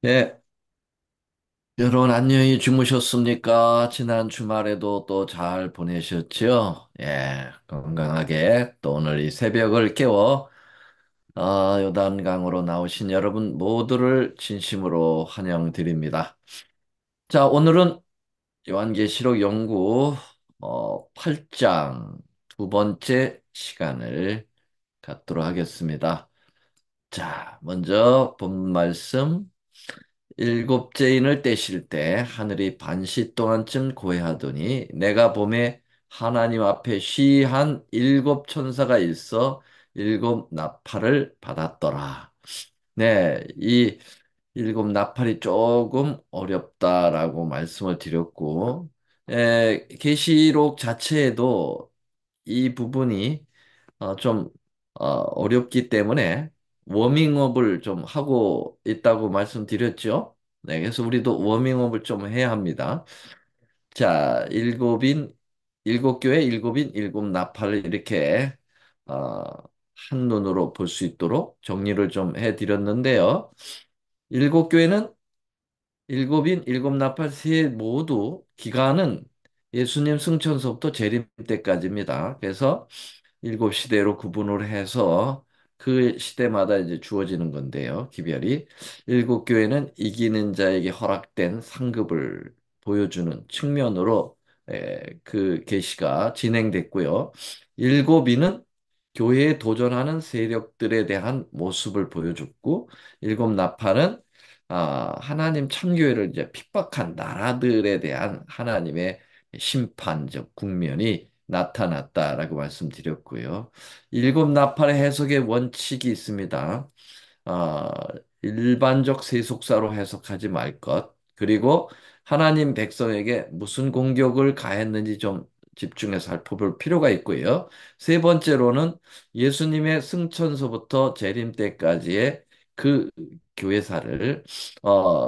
예, 여러분 안녕히 주무셨습니까? 지난 주말에도 또 잘 보내셨죠? 예, 건강하게 또 오늘 이 새벽을 깨워 요단강으로 나오신 여러분 모두를 진심으로 환영드립니다. 자, 오늘은 요한계시록 연구 8장 두 번째 시간을 갖도록 하겠습니다. 자, 먼저 본 말씀 일곱째 인을 떼실 때 하늘이 반시 동안쯤 고해하더니 내가 보매 하나님 앞에 쉬한 일곱 천사가 있어 일곱 나팔을 받았더라. 네, 이 일곱 나팔이 조금 어렵다라고 말씀을 드렸고, 계시록 자체에도 이 부분이 좀 어렵기 때문에 워밍업을 좀 하고 있다고 말씀드렸죠. 네, 그래서 우리도 워밍업을 좀 해야 합니다. 자, 일곱 교회, 일곱인, 일곱 나팔을 이렇게 어, 한눈으로 볼 수 있도록 정리를 좀 해드렸는데요. 일곱 교회는 일곱인, 일곱 나팔 세 모두 기간은 예수님 승천서부터 재림 때까지입니다. 그래서 일곱 시대로 구분을 해서 그 시대마다 이제 주어지는 건데요. 기별이 일곱 교회는 이기는 자에게 허락된 상급을 보여주는 측면으로 그 계시가 진행됐고요. 일곱이는 교회에 도전하는 세력들에 대한 모습을 보여줬고, 일곱 나팔은 하나님 참교회를 이제 핍박한 나라들에 대한 하나님의 심판적 국면이 나타났다라고 말씀드렸고요. 일곱 나팔의 해석의 원칙이 있습니다. 아, 일반적 세속사로 해석하지 말 것. 그리고 하나님 백성에게 무슨 공격을 가했는지 좀 집중해서 살펴볼 필요가 있고요. 세 번째로는 예수님의 승천서부터 재림 때까지의 그 교회사를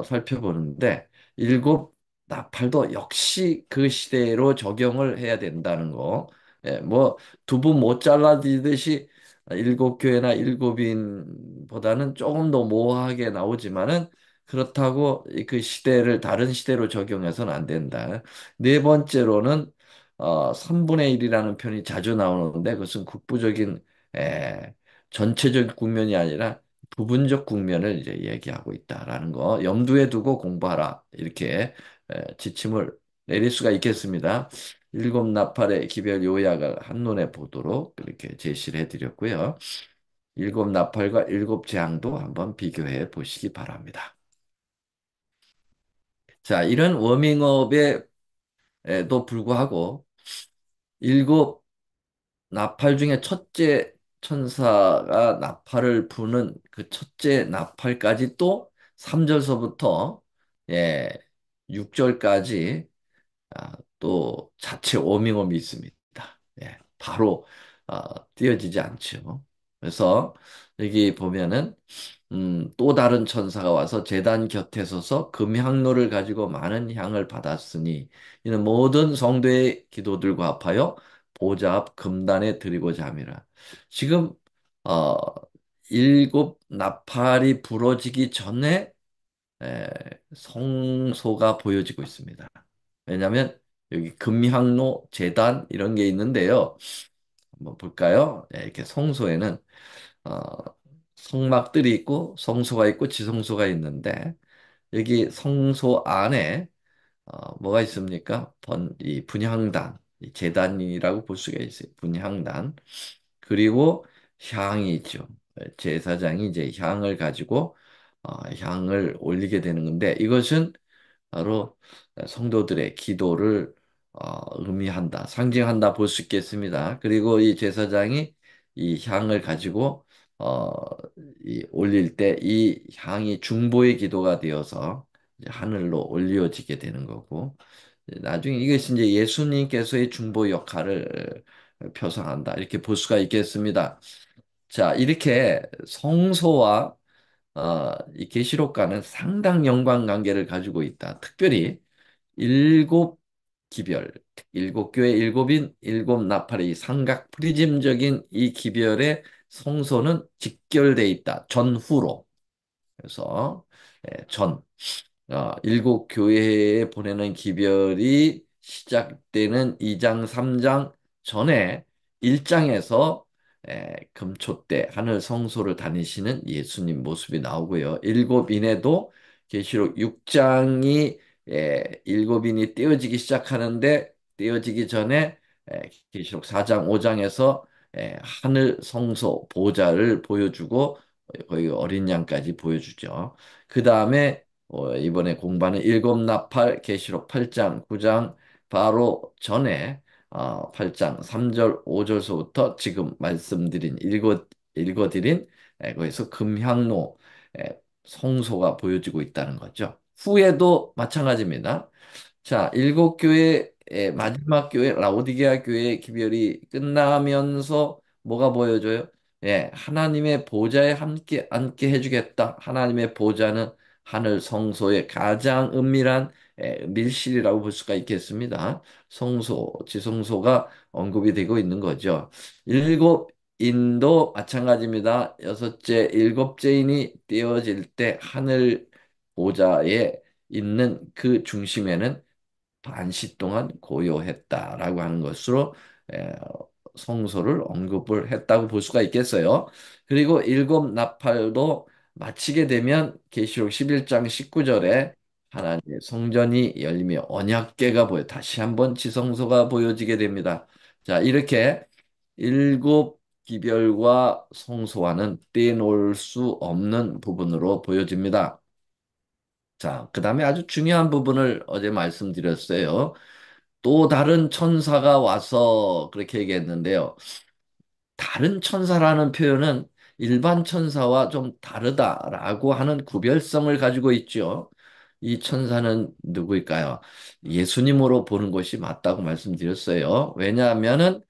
살펴보는데 일곱 나팔도 역시 그 시대로 적용을 해야 된다는 거. 예, 뭐 두부 못 잘라지듯이 일곱 교회나 일곱인보다는 조금 더 모호하게 나오지만은 그렇다고 그 시대를 다른 시대로 적용해서는 안 된다. 네 번째로는 3분의 1이라는 편이 자주 나오는데 그것은 국부적인 에, 전체적 국면이 아니라 부분적 국면을 이제 얘기하고 있다라는 거 염두에 두고 공부하라. 이렇게 지침을 내릴 수가 있겠습니다. 일곱 나팔의 기별 요약을 한눈에 보도록 이렇게 제시를 해드렸고요. 일곱 나팔과 일곱 재앙도 한번 비교해 보시기 바랍니다. 자, 이런 워밍업에도 불구하고 일곱 나팔 중에 첫째 천사가 나팔을 부는 그 첫째 나팔까지 또 3절서부터 6절까지 또 자체 워밍업이 있습니다. 바로 띄어지지 않죠. 그래서 여기 보면은 또 다른 천사가 와서 제단 곁에 서서 금향로를 가지고 많은 향을 받았으니 이는 모든 성도의 기도들과 합하여 보좌 앞 금단에 드리고자 함이라. 지금 어, 일곱 나팔이 부러지기 전에 에, 성소가 보여지고 있습니다. 왜냐하면 여기 금향로, 제단 이런 게 있는데요. 한번 볼까요? 이렇게 성소에는 어, 성막들이 있고 성소가 있고 지성소가 있는데 여기 성소 안에 뭐가 있습니까? 이 분향단, 이 제단이라고 볼 수가 있어요. 분향단. 그리고 향이 있죠. 제사장이 이제 향을 가지고 향을 올리게 되는 건데 이것은 바로 성도들의 기도를 의미한다, 상징한다 볼 수 있겠습니다. 그리고 이 제사장이 이 향을 가지고 어, 올릴 때 이 향이 중보의 기도가 되어서 이제 하늘로 올려지게 되는 거고 나중에 이것이 이제 예수님께서의 중보 역할을 표상한다 이렇게 볼 수가 있겠습니다. 자, 이렇게 성소와 이 계시록과는 상당 연관관계를 가지고 있다. 특별히 일곱 기별, 일곱 교회 일곱인 일곱 나팔의 이 삼각 프리즘적인 이 기별의 성소는 직결돼 있다. 전후로. 그래서 전, 일곱 교회에 보내는 기별이 시작되는 2장, 3장 전에 1장에서 금초 때 하늘 성소를 다니시는 예수님 모습이 나오고요. 일곱인에도 계시록 6장이 일곱인이 떼어지기 시작하는데 떼어지기 전에 계시록 4장, 5장에서 하늘 성소 보좌를 보여주고 거의 어린 양까지 보여주죠. 그 다음에 이번에 공부하는 일곱 나팔 계시록 8장, 9장 바로 전에 8장 3절, 5절서부터 지금 말씀드린 읽어드린 거기서 금향로 성소가 보여지고 있다는 거죠. 후에도 마찬가지입니다. 자, 일곱 교회의 마지막 교회 라오디게아 교회의 기별이 끝나면서 뭐가 보여줘요? 하나님의 보좌에 함께 앉게 해주겠다. 하나님의 보좌는 하늘 성소의 가장 은밀한 밀실이라고 볼 수가 있겠습니다. 성소, 지성소가 언급이 되고 있는 거죠. 일곱 인도 마찬가지입니다. 여섯째, 일곱째인이 띄어질 때 하늘 보좌에 있는 그 중심에는 반시 동안 고요했다라고 하는 것으로 에, 성소를 언급을 했다고 볼 수가 있겠어요. 그리고 일곱 나팔도 마치게 되면 계시록 11장 19절에 하나님의 성전이 열리며 언약궤가 다시 한번 지성소가 보여지게 됩니다. 자, 이렇게 일곱 기별과 성소와는 떼놓을 수 없는 부분으로 보여집니다. 자, 그 다음에 아주 중요한 부분을 어제 말씀드렸어요. 또 다른 천사가 와서 그렇게 얘기했는데요. 다른 천사라는 표현은 일반 천사와 좀 다르다라고 하는 구별성을 가지고 있죠. 이 천사는 누구일까요? 예수님으로 보는 것이 맞다고 말씀드렸어요. 왜냐하면은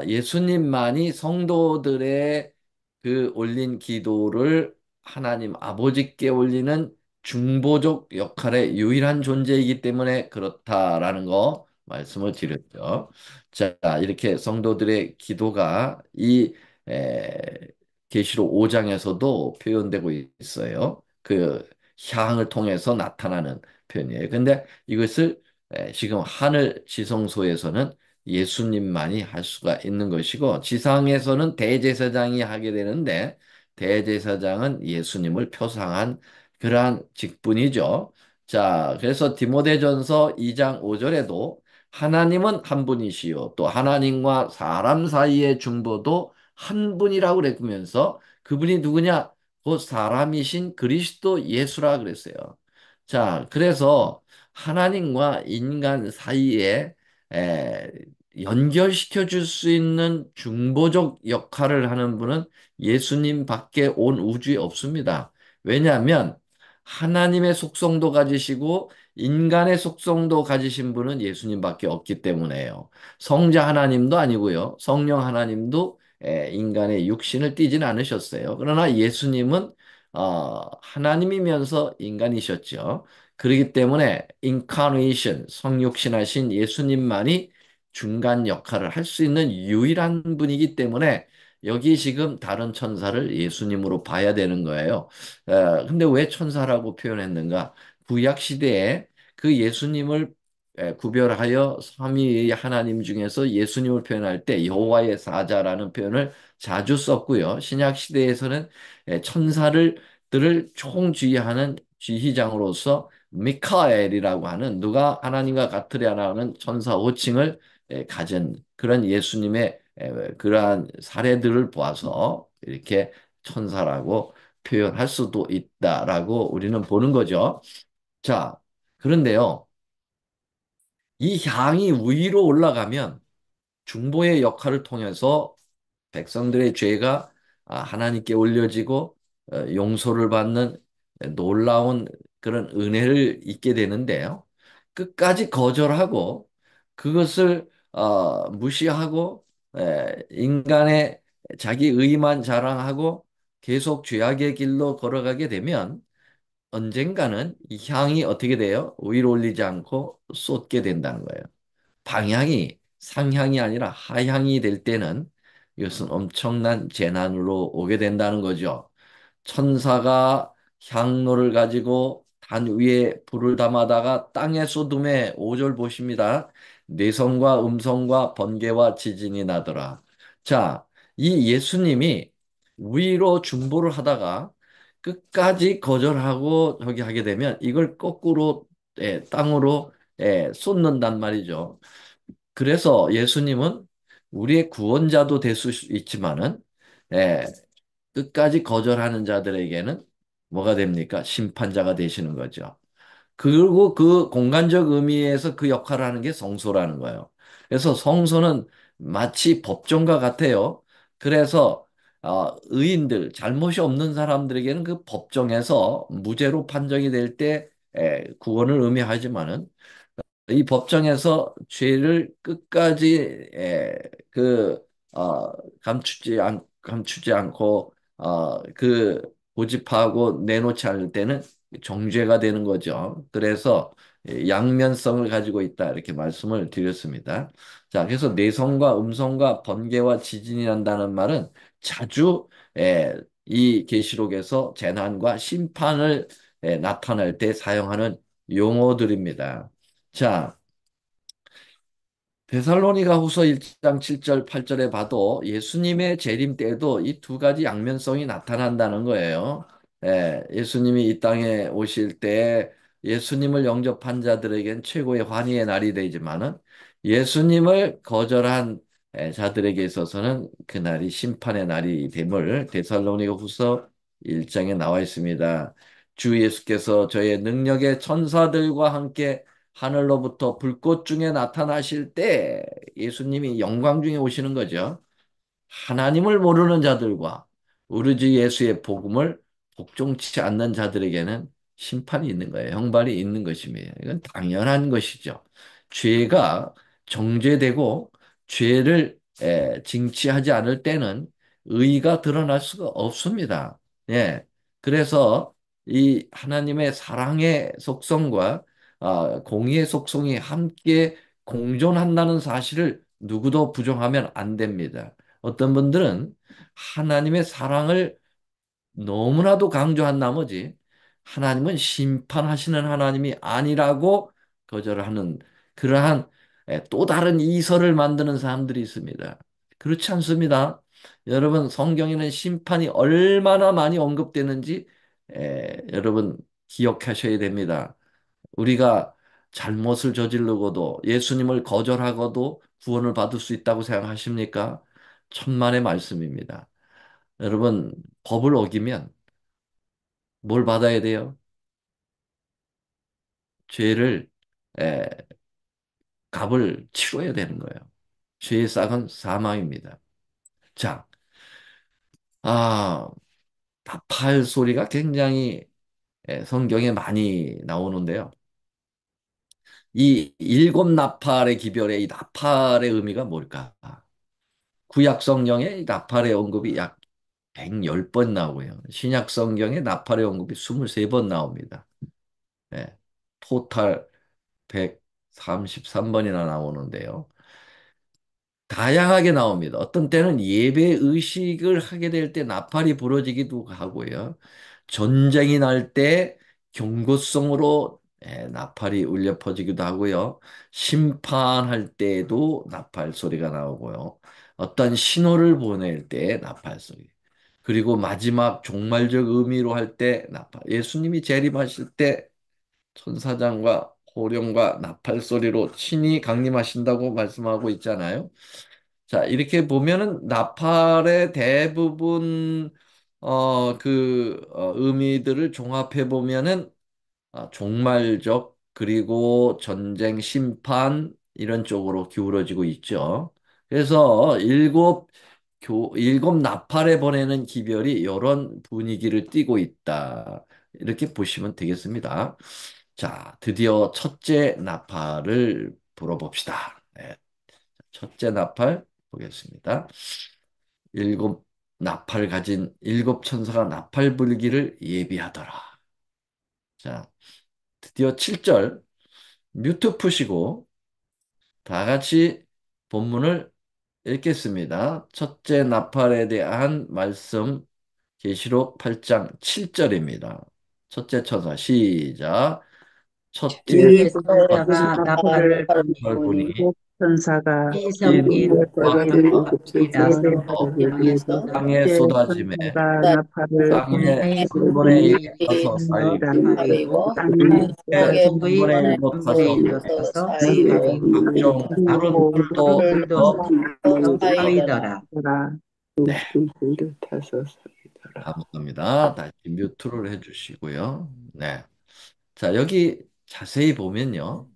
예수님만이 성도들의 그 올린 기도를 하나님 아버지께 올리는 중보적 역할의 유일한 존재이기 때문에 그렇다라는 거 말씀을 드렸죠. 자, 이렇게 성도들의 기도가 이 에, 계시록 5장에서도 표현되고 있어요. 그 향을 통해서 나타나는 표현이에요. 근데 이것을 지금 하늘 지성소에서는 예수님만이 할 수가 있는 것이고 지상에서는 대제사장이 하게 되는데 대제사장은 예수님을 표상한 그러한 직분이죠. 자, 그래서 디모데전서 2장 5절에도 하나님은 한 분이시요. 또 하나님과 사람 사이의 중보도 한 분이라고 그랬으면서 그분이 누구냐? 곧 사람이신 그리스도 예수라 그랬어요. 자, 그래서 하나님과 인간 사이에 에, 연결시켜 줄 수 있는 중보적 역할을 하는 분은 예수님밖에 온 우주에 없습니다. 왜냐하면 하나님의 속성도 가지시고 인간의 속성도 가지신 분은 예수님밖에 없기 때문에요. 성자 하나님도 아니고요. 성령 하나님도 인간의 육신을 띠지는 않으셨어요. 그러나 예수님은 하나님이면서 인간이셨죠. 그렇기 때문에 인카네이션, 성육신하신 예수님만이 중간 역할을 할 수 있는 유일한 분이기 때문에 여기 지금 다른 천사를 예수님으로 봐야 되는 거예요. 근데 왜 천사라고 표현했는가? 구약 시대에 그 예수님을 구별하여 삼위의 하나님 중에서 예수님을 표현할 때 여호와의 사자라는 표현을 자주 썼고요. 신약 시대에서는 천사를 들을 총지휘하는 지휘장으로서 미카엘이라고 하는 누가 하나님과 같으랴 하는 천사 호칭을 가진 그런 예수님의 그러한 사례들을 보아서 이렇게 천사라고 표현할 수도 있다라고 우리는 보는 거죠. 자, 그런데요. 이 향이 위로 올라가면 중보의 역할을 통해서 백성들의 죄가 하나님께 올려지고 용서를 받는 놀라운 그런 은혜를 잊게 되는데요. 끝까지 거절하고 그것을 무시하고 인간의 자기 의만 자랑하고 계속 죄악의 길로 걸어가게 되면 언젠가는 이 향이 어떻게 돼요? 위로 올리지 않고 쏟게 된다는 거예요. 방향이 상향이 아니라 하향이 될 때는 이것은 엄청난 재난으로 오게 된다는 거죠. 천사가 향로를 가지고 단 위에 불을 담아다가 땅에 쏟음에 5절 보십니다. 내성과 음성과 번개와 지진이 나더라. 자, 이 예수님이 위로 중보를 하다가 끝까지 거절하고 저기 하게 되면 이걸 거꾸로 땅으로 쏟는단 말이죠. 그래서 예수님은 우리의 구원자도 될 수 있지만은 예, 끝까지 거절하는 자들에게는 뭐가 됩니까? 심판자가 되시는 거죠. 그리고 그 공간적 의미에서 그 역할을 하는 게 성소라는 거예요. 그래서 성소는 마치 법정과 같아요. 그래서 의인들, 잘못이 없는 사람들에게는 그 법정에서 무죄로 판정이 될 때 구원을 의미하지만은 이 법정에서 죄를 끝까지 그 감추지 않고 그 고집하고 내놓지 않을 때는 정죄가 되는 거죠. 그래서 양면성을 가지고 있다 이렇게 말씀을 드렸습니다. 자, 그래서 내성과 음성과 번개와 지진이 난다는 말은 자주 이 계시록에서 재난과 심판을 나타낼 때 사용하는 용어들입니다. 자, 데살로니가 후서 1장 7절 8절에 봐도 예수님의 재림 때에도 이 두 가지 양면성이 나타난다는 거예요. 예수님이 이 땅에 오실 때 예수님을 영접한 자들에겐 최고의 환희의 날이 되지만은 예수님을 거절한 자들에게 있어서는 그날이 심판의 날이 됨을 데살로니가 후서 1장에 나와 있습니다. 주 예수께서 저의 능력의 천사들과 함께 하늘로부터 불꽃 중에 나타나실 때 예수님이 영광 중에 오시는 거죠. 하나님을 모르는 자들과 우리 주 예수의 복음을 복종치 않는 자들에게는 심판이 있는 거예요. 형벌이 있는 것입니다. 이건 당연한 것이죠. 죄가 정죄되고 죄를 징치하지 않을 때는 의가 드러날 수가 없습니다. 예. 그래서 이 하나님의 사랑의 속성과 공의의 속성이 함께 공존한다는 사실을 누구도 부정하면 안 됩니다. 어떤 분들은 하나님의 사랑을 너무나도 강조한 나머지 하나님은 심판하시는 하나님이 아니라고 거절하는 그러한 또 다른 이설을 만드는 사람들이 있습니다. 그렇지 않습니다. 여러분, 성경에는 심판이 얼마나 많이 언급되는지 여러분 기억하셔야 됩니다. 우리가 잘못을 저지르고도 예수님을 거절하고도 구원을 받을 수 있다고 생각하십니까? 천만의 말씀입니다. 여러분, 법을 어기면 뭘 받아야 돼요? 죄를, 에, 값을 치러야 되는 거예요. 죄의 싹은 사망입니다. 자, 아, 나팔 소리가 굉장히 성경에 많이 나오는데요. 이 일곱 나팔의 기별의 이 나팔의 의미가 뭘까? 구약 성경에 이 나팔의 언급이 약 110번 나오고요. 신약 성경에 나팔의 언급이 23번 나옵니다. 예, 토탈 133번이나 나오는데요. 다양하게 나옵니다. 어떤 때는 예배 의식을 하게 될 때 나팔이 부러지기도 하고요. 전쟁이 날 때 경고성으로 나팔이 울려 퍼지기도 하고요. 심판할 때에도 나팔 소리가 나오고요. 어떤 신호를 보낼 때 나팔 소리. 그리고 마지막 종말적 의미로 할 때 나팔. 예수님이 재림하실 때 천사장과 호령과 나팔 소리로 친히 강림하신다고 말씀하고 있잖아요. 자, 이렇게 보면은 나팔의 대부분 의미들을 종합해 보면은 종말적 그리고 전쟁 심판 이런 쪽으로 기울어지고 있죠. 그래서 일곱 나팔에 보내는 기별이 이런 분위기를 띠고 있다. 이렇게 보시면 되겠습니다. 자, 드디어 첫째 나팔을 불어봅시다. 네, 첫째 나팔 보겠습니다. 일곱 나팔 가진 일곱 천사가 나팔 불기를 예비하더라. 자, 드디어 7절 뮤트 푸시고 다 같이 본문을 읽겠습니다. 첫째 나팔에 대한 말씀 계시록 8장 7절입니다. 첫째 천사 시작. 첫째 첫째 천사 천사가 나팔을 분이 불고 일곱 천사가 피 인 섞인 일곱 우박이 천사들이 우박에서 일곱 일어서 천사가 일어나서 땅에서 땅에 첫째 쏟아짐에 천사가 나팔을 땅의 땅의 불고 3분의 1 3분의 타서 1이 일니다. 쌓이고 사위고 땅에 땅의 쏟아지는 3분의 천국의 1도 3분의 타서 1도 쌓이고 타서 모든 사위고 각종 푸른 그리고 풀도 풀도 타서 타서 사위더라. 사위더라. 네, 불을 타서 사위더라. 감사합니다. 다시 뮤트를 해주시고요. 네, 자 여기 자세히 보면요.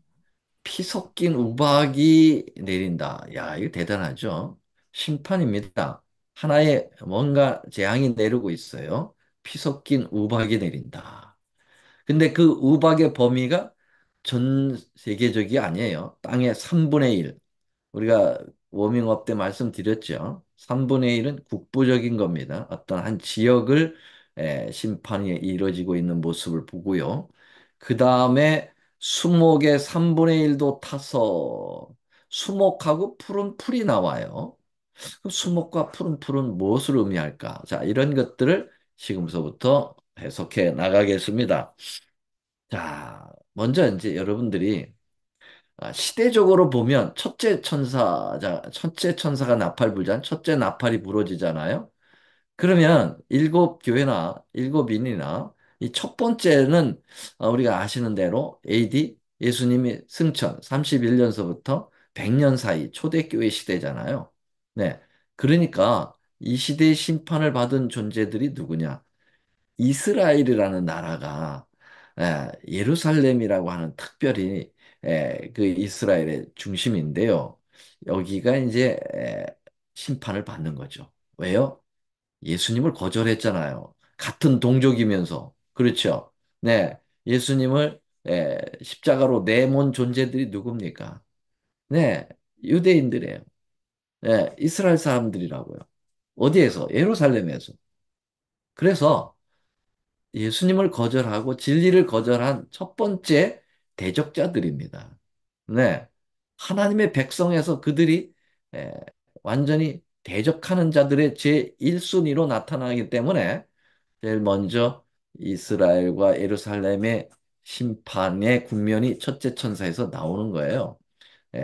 피 섞인 우박이 내린다. 야, 이거 대단하죠? 심판입니다. 하나의 뭔가 재앙이 내리고 있어요. 피 섞인 우박이 내린다. 근데 그 우박의 범위가 전 세계적이 아니에요. 땅의 3분의 1. 우리가 워밍업 때 말씀드렸죠. 3분의 1은 국부적인 겁니다. 어떤 한 지역을 심판이 이루어지고 있는 모습을 보고요. 그 다음에 수목의 3분의 1도 타서 수목하고 푸른 풀이 나와요. 그럼 수목과 푸른 풀은 무엇을 의미할까? 자, 이런 것들을 지금서부터 해석해 나가겠습니다. 자, 먼저 이제 여러분들이 시대적으로 보면 첫째 천사가 나팔 불자, 첫째 나팔이 부러지잖아요. 그러면 일곱 교회나 일곱 인이나 이 첫 번째는 우리가 아시는 대로 AD 예수님이 승천 31년서부터 100년 사이 초대교회 시대잖아요. 네. 그러니까 이 시대의 심판을 받은 존재들이 누구냐? 이스라엘이라는 나라가 예루살렘이라고 하는 특별히 그 이스라엘의 중심인데요. 여기가 이제 심판을 받는 거죠. 왜요? 예수님을 거절했잖아요. 같은 동족이면서. 그렇죠? 네. 예수님을 십자가로 내몬 존재들이 누굽니까? 네. 유대인들이에요. 네. 이스라엘 사람들이라고요. 어디에서? 예루살렘에서. 그래서 예수님을 거절하고 진리를 거절한 첫 번째 대적자들입니다. 네. 하나님의 백성에서 그들이 에, 완전히 대적하는 자들의 제1순위로 나타나기 때문에 제일 먼저 이스라엘과 예루살렘의 심판의 국면이 첫째 천사에서 나오는 거예요.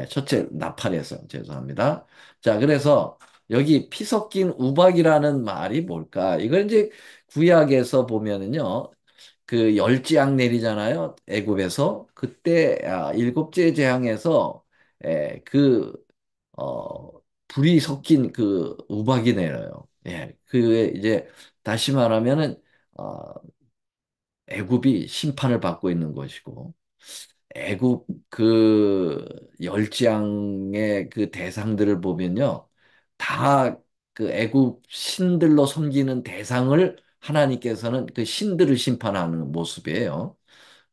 첫째 나팔에서 죄송합니다. 자, 그래서 여기 피 섞인 우박이라는 말이 뭘까? 이걸 이제 구약에서 보면은요. 그 열재앙 내리잖아요. 애굽에서 그때 일곱째 재앙에서 그 불이 섞인 그 우박이 내려요. 예, 그 이제 다시 말하면은 어, 애굽이 심판을 받고 있는 것이고 애굽 그 열지양의 그 대상들을 보면요. 다 그 애굽 신들로 섬기는 대상을 하나님께서는 그 신들을 심판하는 모습이에요.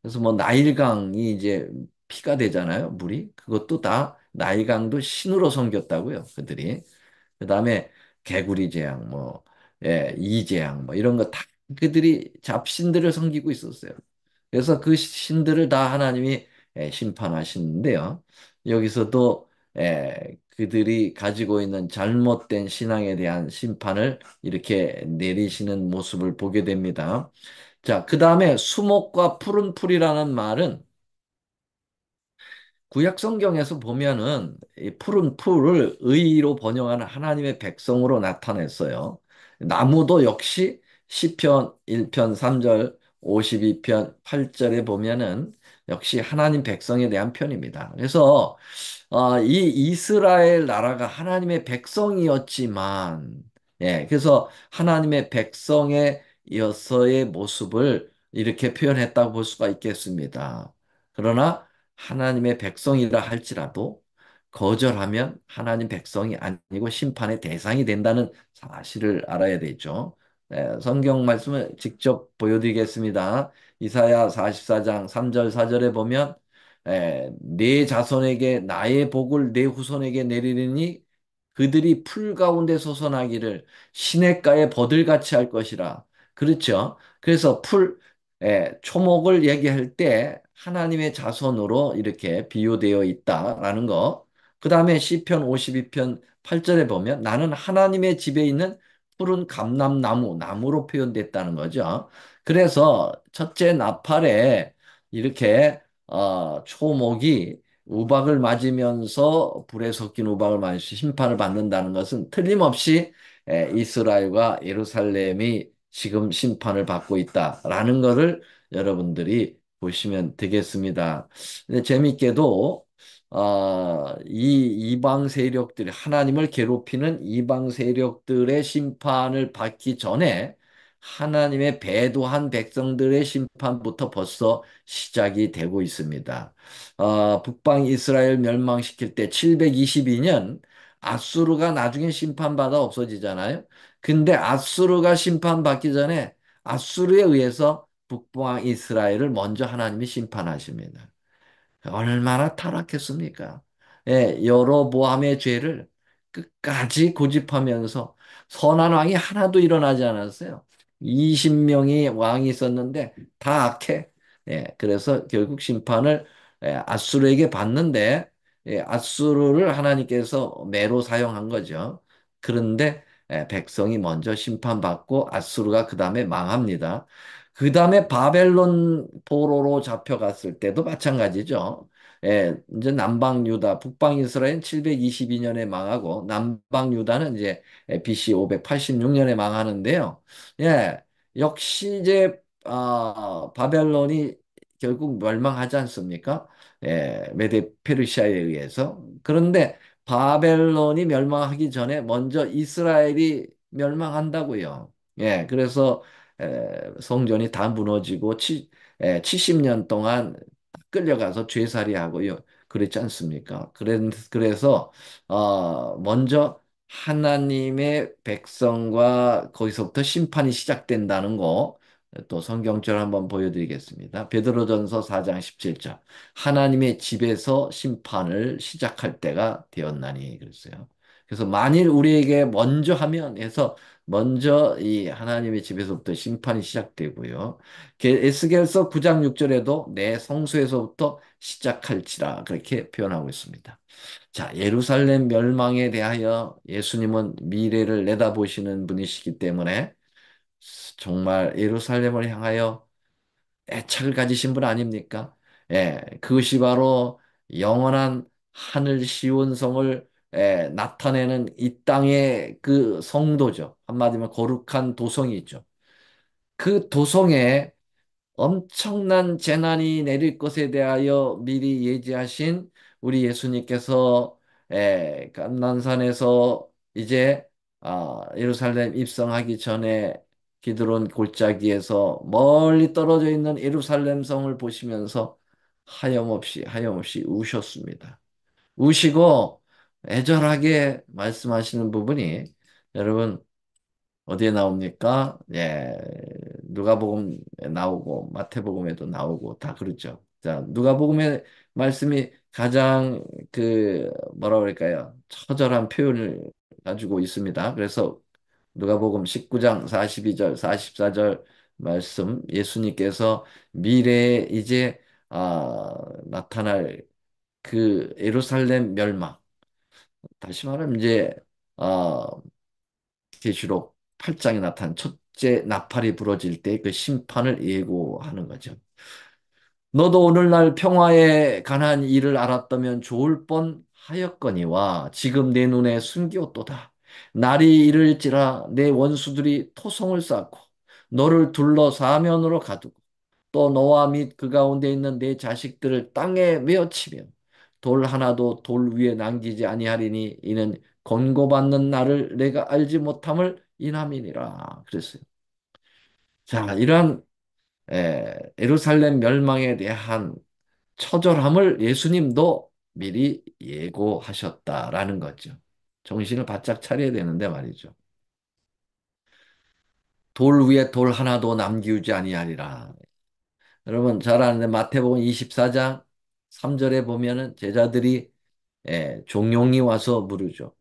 그래서 뭐 나일강이 이제 피가 되잖아요. 물이. 그것도 다 나일강도 신으로 섬겼다고요. 그들이. 그다음에 개구리 재앙 뭐 이재앙 뭐 이런 거 다 그들이 잡신들을 섬기고 있었어요. 그래서 그 신들을 다 하나님이 심판하시는데요. 여기서도 그들이 가지고 있는 잘못된 신앙에 대한 심판을 이렇게 내리시는 모습을 보게 됩니다. 자, 그 다음에 수목과 푸른 풀이라는 말은 구약 성경에서 보면은 이 푸른 풀을 의로 번영하는 하나님의 백성으로 나타냈어요. 나무도 역시 시편 1편 3절, 52편 8절에 보면은 역시 하나님 백성에 대한 편입니다. 그래서 이 이스라엘 나라가 하나님의 백성이었지만, 그래서 하나님의 백성의 여서의 모습을 이렇게 표현했다고 볼 수가 있겠습니다. 그러나 하나님의 백성이라 할지라도 거절하면 하나님 백성이 아니고 심판의 대상이 된다는 사실을 알아야 되죠. 성경 말씀을 직접 보여드리겠습니다. 이사야 44장 3절 4절에 보면 네 자손에게 나의 복을 내 후손에게 내리리니 그들이 풀 가운데 솟아나기를 시냇가에 버들같이 할 것이라. 그렇죠? 그래서 초목을 얘기할 때 하나님의 자손으로 이렇게 비유되어 있다라는 거. 그 다음에 시편 52편 8절에 보면 나는 하나님의 집에 있는 푸른 감람나무, 나무로 표현됐다는 거죠. 그래서 첫째 나팔에 이렇게 초목이 우박을 맞으면서 불에 섞인 우박을 맞으시 심판을 받는다는 것은 틀림없이 이스라엘과 예루살렘이 지금 심판을 받고 있다라는 것을 여러분들이 보시면 되겠습니다. 근데 재밌게도 이 이방 세력들이 하나님을 괴롭히는 이방 세력들의 심판을 받기 전에 하나님의 배도한 백성들의 심판부터 벌써 시작이 되고 있습니다. 북방 이스라엘 멸망시킬 때 722년 아수르가 나중에 심판받아 없어지잖아요. 근데 아수르가 심판받기 전에 아수르에 의해서 북방 이스라엘을 먼저 하나님이 심판하십니다. 얼마나 타락했습니까? 예, 여로보암의 죄를 끝까지 고집하면서 선한 왕이 하나도 일어나지 않았어요. 20명이 왕이 있었는데 다 악해. 예, 그래서 결국 심판을 아수르에게 받는데 아수르를 하나님께서 매로 사용한 거죠. 그런데 백성이 먼저 심판받고 아수르가 그 다음에 망합니다. 그 다음에 바벨론 포로로 잡혀갔을 때도 마찬가지죠. 이제 남방 유다, 북방 이스라엘은 722년에 망하고 남방 유다는 이제 BC 586년에 망하는데요. 예, 역시 이제 바벨론이 결국 멸망하지 않습니까? 메데 페르시아에 의해서. 그런데 바벨론이 멸망하기 전에 먼저 이스라엘이 멸망한다고요. 예, 그래서 성전이 다 무너지고 70년 동안 끌려가서 죄살이하고요. 그랬지 않습니까? 그래서 먼저 하나님의 백성과 거기서부터 심판이 시작된다는 거 또 성경절 한번 보여드리겠습니다. 베드로전서 4장 17절. 하나님의 집에서 심판을 시작할 때가 되었나니 그랬어요. 그래서 만일 우리에게 먼저 하면 해서 먼저 이 하나님의 집에서부터 심판이 시작되고요. 에스겔서 9장 6절에도 내 성소에서부터 시작할지라 그렇게 표현하고 있습니다. 자, 예루살렘 멸망에 대하여 예수님은 미래를 내다보시는 분이시기 때문에 정말 예루살렘을 향하여 애착을 가지신 분 아닙니까? 예, 그것이 바로 영원한 하늘 시온성을 나타내는 이 땅의 그 성도죠. 한마디면 거룩한 도성이 있죠. 그 도성에 엄청난 재난이 내릴 것에 대하여 미리 예지하신 우리 예수님께서 감난산에서 이제 예루살렘 입성하기 전에 기드론 골짜기에서 멀리 떨어져 있는 예루살렘 성을 보시면서 하염없이 우셨습니다. 우시고 애절하게 말씀하시는 부분이 여러분 어디에 나옵니까? 예, 누가복음에 나오고 마태복음에도 나오고 다 그렇죠. 자, 누가복음의 말씀이 가장 그 뭐라 그럴까요? 처절한 표현을 가지고 있습니다. 그래서 누가복음 19장 42절, 44절 말씀 예수님께서 미래에 이제 나타날 그 예루살렘 멸망 다시 말하면 이제 아 계시록 8장에 나타난 첫째 나팔이 부러질 때 그 심판을 예고하는 거죠. 너도 오늘날 평화에 관한 일을 알았다면 좋을 뻔하였거니와 지금 내 눈에 숨기었도다. 날이 이를지라 내 원수들이 토성을 쌓고 너를 둘러 사면으로 가두고 또 너와 및 그 가운데 있는 내 자식들을 땅에 메어치며 돌 하나도 돌 위에 남기지 아니하리니 이는 권고받는 날을 내가 알지 못함을 인함이니라 그랬어요. 자, 이러한 예루살렘 멸망에 대한 처절함을 예수님도 미리 예고하셨다라는 거죠. 정신을 바짝 차려야 되는데 말이죠. 돌 위에 돌 하나도 남기우지 아니하리라. 여러분 잘 아는데 마태복음 24장 3절에 보면은 제자들이 종용이 와서 물으죠.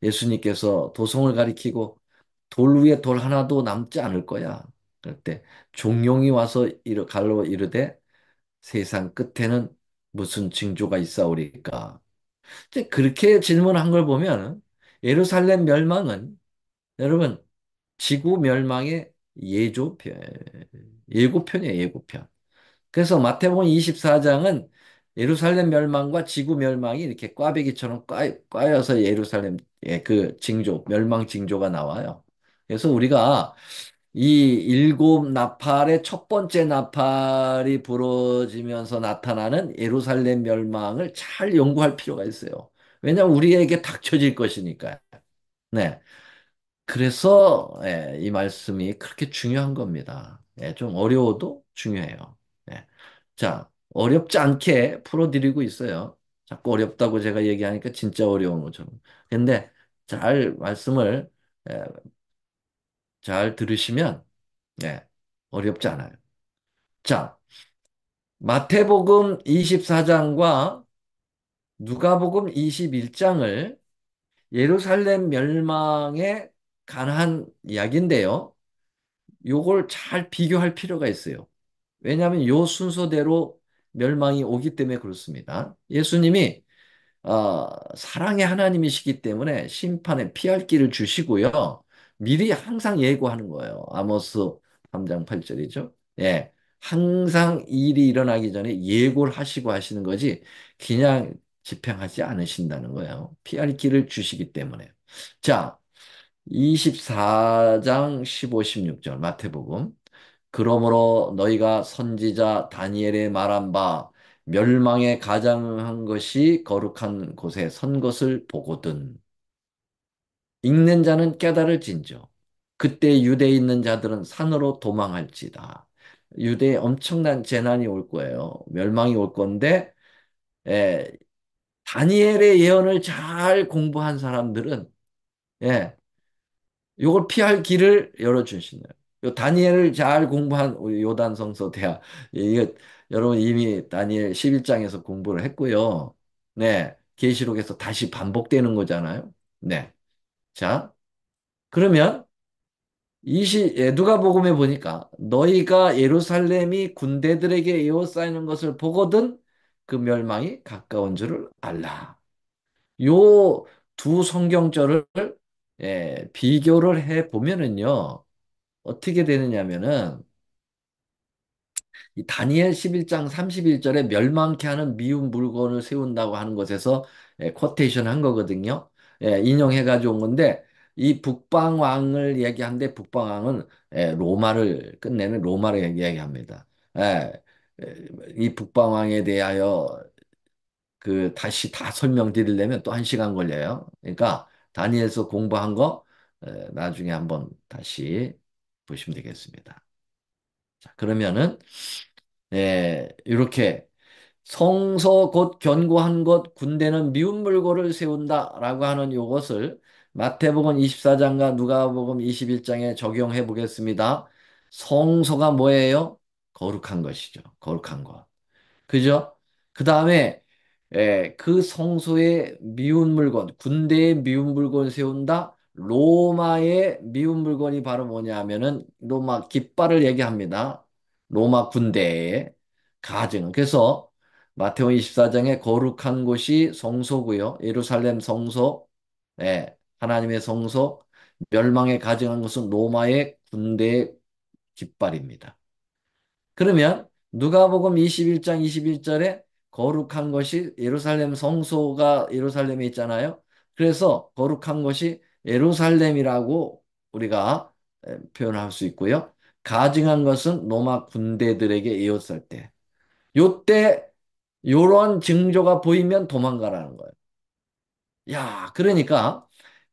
예수님께서 도성을 가리키고 돌 위에 돌 하나도 남지 않을 거야. 그럴 때 종용이 와서 갈로 이르되 세상 끝에는 무슨 징조가 있사오리까? 이제 그렇게 질문한 걸 보면 예루살렘 멸망은 여러분 지구 멸망의 예조편, 예고편이에요, 예고편. 그래서 마태복음 24장은 예루살렘 멸망과 지구 멸망이 이렇게 꽈배기처럼 꽈여서 예루살렘의 그 징조, 멸망 징조가 나와요. 그래서 우리가 이 일곱 나팔의 첫 번째 나팔이 부러지면서 나타나는 예루살렘 멸망을 잘 연구할 필요가 있어요. 왜냐하면 우리에게 닥쳐질 것이니까요. 네. 그래서 이 말씀이 그렇게 중요한 겁니다. 좀 어려워도 중요해요. 예. 자, 어렵지 않게 풀어드리고 있어요. 자꾸 어렵다고 제가 얘기하니까 진짜 어려운 것처럼. 근데 잘 말씀을 예, 잘 들으시면 어렵지 않아요. 자, 마태복음 24장과 누가복음 21장을 예루살렘 멸망에 관한 이야기인데요. 요걸 잘 비교할 필요가 있어요. 왜냐하면 요 순서대로 멸망이 오기 때문에 그렇습니다. 예수님이 사랑의 하나님이시기 때문에 심판에 피할 길을 주시고요. 미리 항상 예고하는 거예요. 아모스 3장 8절이죠. 예. 항상 일이 일어나기 전에 예고를 하시고 하시는 거지 그냥 집행하지 않으신다는 거예요. 피할 길을 주시기 때문에. 자, 24장 15, 16절 마태복음. 그러므로 너희가 선지자 다니엘의 말한 바 멸망에 가장한 것이 거룩한 곳에 선 것을 보거든. 읽는 자는 깨달을진저. 그때 유대에 있는 자들은 산으로 도망할지다. 유대에 엄청난 재난이 올 거예요. 멸망이 올 건데, 에, 다니엘의 예언을 잘 공부한 사람들은, 예, 요걸 피할 길을 열어주시네요. 요 다니엘을 잘 공부한 우리 요단 성서 대학. 이거 여러분 이미 다니엘 11장에서 공부를 했고요. 네. 계시록에서 다시 반복되는 거잖아요. 네. 자, 그러면 누가복음에 보니까 너희가 예루살렘이 군대들에게 에워싸이는 것을 보거든 그 멸망이 가까운 줄을 알라. 요 두 성경절을 비교를 해 보면은요. 어떻게 되느냐면은 이 다니엘 11장 31절에 멸망케 하는 미운 물건을 세운다고 하는 것에서 쿼테이션 한 거거든요. 인용해 가지고 온 건데 이 북방왕을 얘기하는데 북방왕은 로마를 끝내는 로마를 얘기합니다. 예, 이 북방왕에 대하여 그 다시 다 설명드리려면 또 한 시간 걸려요. 그러니까 다니엘서 공부한 거 나중에 한번 다시 보시면 되겠습니다. 자, 그러면은 이렇게 성서 곧 견고한 것 군대는 미운 물고를 세운다라고 하는 이것을 마태복음 24장과 누가복음 21장에 적용해 보겠습니다. 성소가 뭐예요? 거룩한 것이죠. 거룩한 것. 그죠? 그 다음에 그 성소에 미운 물건, 군대에 미운 물건을 세운다. 로마의 미운 물건이 바로 뭐냐 하면은 로마 깃발을 얘기합니다. 로마 군대의 가증. 그래서 마태복음 24장에 거룩한 곳이 성소고요. 예루살렘 성소, 하나님의 성소, 멸망에 가증한 것은 로마의 군대의 깃발입니다. 그러면 누가복음 21장 21절에 거룩한 것이 예루살렘 성소가 예루살렘에 있잖아요. 그래서 거룩한 것이 예루살렘이라고 우리가 표현할 수 있고요. 가증한 것은 로마 군대들에게 에워쌀 때. 요때 요런 징조가 보이면 도망가라는 거예요. 야, 그러니까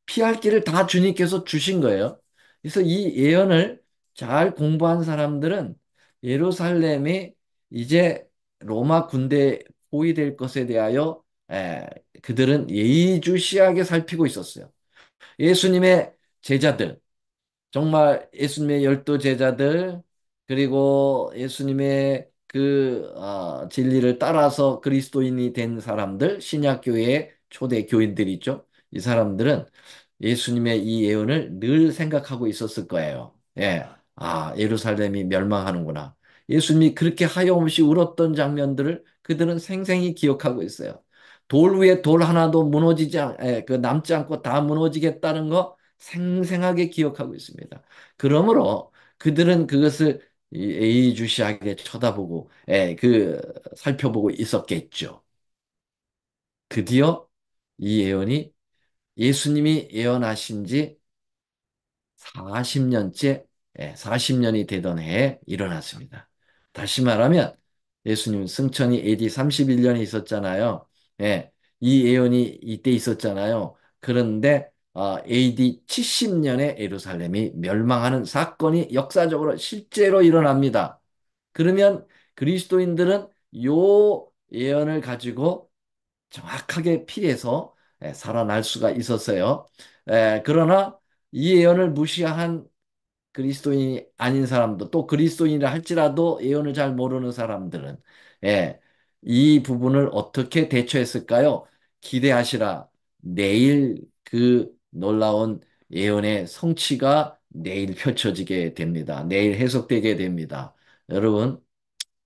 피할 길을 다 주님께서 주신 거예요. 그래서 이 예언을 잘 공부한 사람들은 예루살렘이 이제 로마 군대에 포위될 것에 대하여 그들은 예의주시하게 살피고 있었어요. 예수님의 제자들, 정말 예수님의 열두 제자들, 그리고 예수님의 진리를 따라서 그리스도인이 된 사람들, 신약교회의 초대 교인들이 있죠. 이 사람들은 예수님의 이 예언을 늘 생각하고 있었을 거예요. 예. 아, 예루살렘이 멸망하는구나. 예수님이 그렇게 하염없이 울었던 장면들을 그들은 생생히 기억하고 있어요. 돌 위에 돌 하나도 그 남지 않고 다 무너지겠다는 거 생생하게 기억하고 있습니다. 그러므로 그들은 그것을 예의주시하게 쳐다보고, 살펴보고 있었겠죠. 드디어 이 예언이 예수님이 예언하신 지 40년째, 40년이 되던 해에 일어났습니다. 다시 말하면 예수님 승천이 AD 31년에 있었잖아요. 예, 이 예언이 이때 있었잖아요. 그런데 AD 70년에 예루살렘이 멸망하는 사건이 역사적으로 실제로 일어납니다. 그러면 그리스도인들은 요 예언을 가지고 정확하게 피해서 살아날 수가 있었어요. 그러나 이 예언을 무시한 그리스도인이 아닌 사람도 또 그리스도인이라 할지라도 예언을 잘 모르는 사람들은 예, 이 부분을 어떻게 대처했을까요? 기대하시라. 내일 그 놀라운 예언의 성취가 내일 펼쳐지게 됩니다. 내일 해석되게 됩니다. 여러분,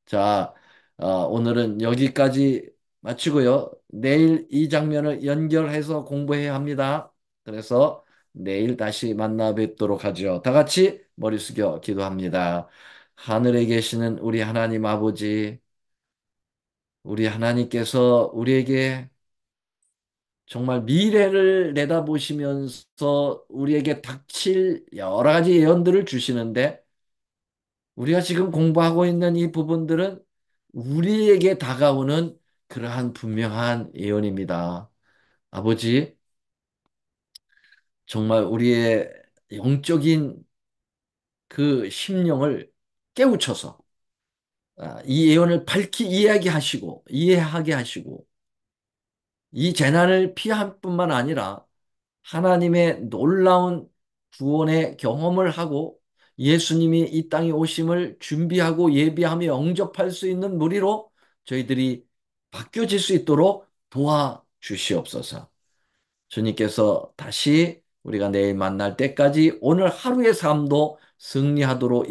자, 오늘은 여기까지 마치고요. 내일 이 장면을 연결해서 공부해야 합니다. 그래서 내일 다시 만나 뵙도록 하죠. 다 같이 머리 숙여 기도합니다. 하늘에 계시는 우리 하나님 아버지, 우리 하나님께서 우리에게 정말 미래를 내다보시면서 우리에게 닥칠 여러 가지 예언들을 주시는데 우리가 지금 공부하고 있는 이 부분들은 우리에게 다가오는 그러한 분명한 예언입니다. 아버지, 정말 우리의 영적인 그 심령을 깨우쳐서 이 예언을 밝히 이해하게 하시고 이 재난을 피할 뿐만 아니라 하나님의 놀라운 구원의 경험을 하고 예수님이 이 땅에 오심을 준비하고 예비하며 영접할 수 있는 무리로 저희들이 바뀌어질 수 있도록 도와주시옵소서. 주님께서 다시 우리가 내일 만날 때까지 오늘 하루의 삶도 승리하도록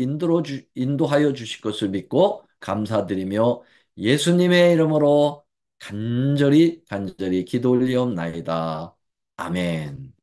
인도하여 주실 것을 믿고 감사드리며 예수님의 이름으로 간절히 간절히 기도 올리옵나이다. 아멘.